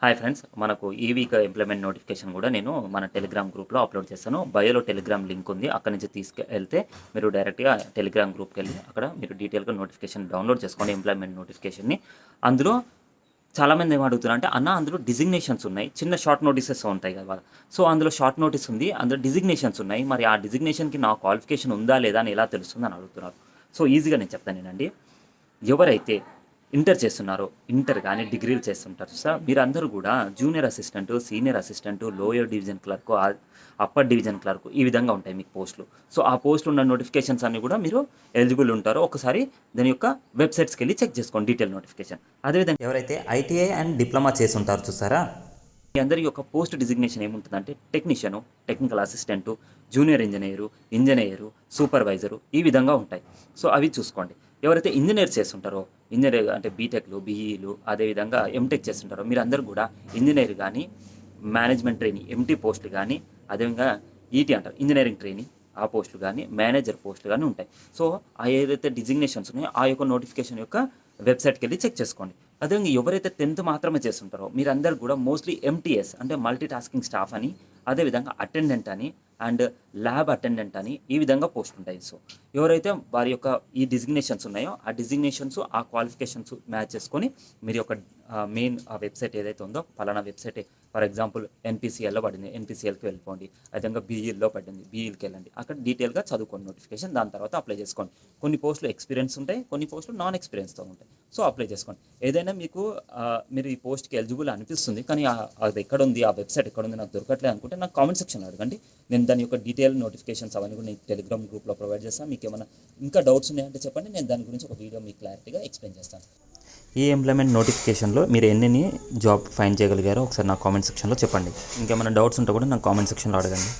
Hi friends, మనకు ఈ week implement notification కూడా నేను మన టెలిగ్రామ్ గ్రూప్లో అప్లోడ్ చేస్తాను. బయోలో టెలిగ్రామ్ లింక్ ఉంది, అక్కడ నుంచి తీసుకెళ్తే మీరు డైరెక్ట్గా టెలిగ్రామ్ గ్రూప్కి వెళ్ళి అక్కడ మీరు డీటెయిల్గా నోటిఫికేషన్ డౌన్లోడ్ చేసుకోండి, ఎంప్లాయ్మెంట్ నోటిఫికేషన్ని. అందులో చాలామంది ఏం అడుగుతున్నారు అంటే, అన్న అందులో డిజిగ్నేషన్స్ ఉన్నాయి, చిన్న షార్ట్ నోటీసెస్ ఉంటాయి కదా. సో అందులో షార్ట్ నోటీస్ ఉంది, అందులో డిజిగ్నేషన్స్ ఉన్నాయి, మరి ఆ డిజిగ్నేషన్కి నా క్వాలిఫికేషన్ ఉందా లేదా అని ఎలా తెలుస్తుంది అని అడుగుతున్నారు. సో ఈజీగా నేను చెప్తాను నేనండి. ఎవరైతే ఇంటర్ చేస్తున్నారో, ఇంటర్ కానీ డిగ్రీలు చేస్తుంటారు సార్, మీరందరూ కూడా junior assistant, senior assistant, lower division clerk, upper division clerk, ఈ విధంగా ఉంటాయి మీకు పోస్టులు. సో ఆ పోస్ట్ ఉన్న నోటిఫికేషన్స్ అన్నీ కూడా మీరు ఎలిజిబుల్ ఉంటారో ఒకసారి దాని యొక్క వెబ్సైట్స్కి వెళ్ళి చెక్ చేసుకోండి, డీటెయిల్ నోటిఫికేషన్. అదేవిధంగా ఎవరైతే ఐటీఐ అండ్ డిప్లొమా చేసి ఉంటారో చూసారా, మీ అందరి యొక్క పోస్ట్ డిజిగ్నేషన్ ఏముంటుందంటే technician, technical assistant, junior engineer, supervisor, ఈ విధంగా ఉంటాయి. సో అవి చూసుకోండి. ఎవరైతే ఇంజనీర్స్ చేస్తుంటారో, ఇంజనీర్ అంటే బీటెక్లు, బీఈలు, అదేవిధంగా ఎంటెక్ చేస్తుంటారో మీరందరూ కూడా ఇంజనీర్ కానీ, మేనేజ్మెంట్ ట్రైనింగ్ ఎంటీ పోస్టులు కానీ, అదేవిధంగా ఈటీ అంటారు ఇంజనీరింగ్ ట్రైనింగ్, ఆ పోస్టులు కానీ, మేనేజర్ పోస్టులు కానీ ఉంటాయి. సో ఆ ఏదైతే డిజిగ్నేషన్స్ ఉన్నాయో ఆ యొక్క నోటిఫికేషన్ యొక్క వెబ్సైట్కి వెళ్ళి చెక్ చేసుకోండి. అదేవిధంగా ఎవరైతే 10th మాత్రమే చేస్తుంటారో మీరందరూ కూడా మోస్ట్లీ ఎంటీఎస్ అంటే మల్టీ టాస్కింగ్ స్టాఫ్ అని, అదేవిధంగా అటెండెంట్ అని అండ్ ల్యాబ్ అటెండెంట్ అని ఈ విధంగా పోస్ట్ ఉంటాయి. సో ఎవరైతే వారి యొక్క ఈ డిజిగ్నేషన్స్ ఉన్నాయో ఆ డిజిగ్నేషన్స్, ఆ క్వాలిఫికేషన్స్ మ్యాచ్ చేసుకొని మీరు యొక్క మెయిన్ ఆ వెబ్సైట్ ఏదైతే ఉందో పలానా వెబ్సైట్, ఫర్ ఎగ్జాంపుల్ ఎన్పిసిఎల్లో పడింది, ఎన్పిసిఎల్కి వెళ్ళిపోండి. అదేవిధంగా బీఈల్లో పడింది, బీఈలకి వెళ్ళండి. అక్కడ డీటెయిల్గా చదువుకోండి నోటిఫికేషన్, దాని తర్వాత అప్లై చేసుకోండి. కొన్ని పోస్టులు ఎక్స్పీరియన్స్ ఉంటాయి, కొన్ని పోస్టులు నాన్ ఎక్స్పీరియన్స్తో ఉంటాయి. సో అప్లై చేసుకోండి. ఏదైనా మీకు మీరు ఈ పోస్ట్కి ఎలిజిబుల్ అనిపిస్తుంది కానీ అది ఎక్కడ ఉంది, ఆ వెబ్సైట్ ఎక్కడ ఉంది నాకు దొరకట్లేదు అనుకుంటే నాకు కామెంట్ సెక్షన్లో అడగండి. నేను దాని యొక్క డీటెయిల్ నోటిఫికేషన్స్ అవన్నీ కూడా నేను టెలిగ్రామ్ గ్రూప్లో ప్రొవైడ్ చేస్తాను. మీకు ఏమైనా ఇంకా డౌట్స్ ఉన్నాయంటే చెప్పండి, నేను దాని గురించి ఒక వీడియో మీకు క్లారిటీగా ఎక్స్ప్లెయిన్ చేస్తాను. ఈ ఎంప్లాయ్మెంట్ నోటిఫికేషన్లో మీరు ఎన్ని జాబ్ ఫైండ్ చేయగలిగారో ఒకసారి నా కామెంట్ సెక్షన్లో చెప్పండి. ఇంకేమైనా డౌట్స్ ఉంటే కూడా నాకు కామెంట్ సెక్షన్లో అడగండి.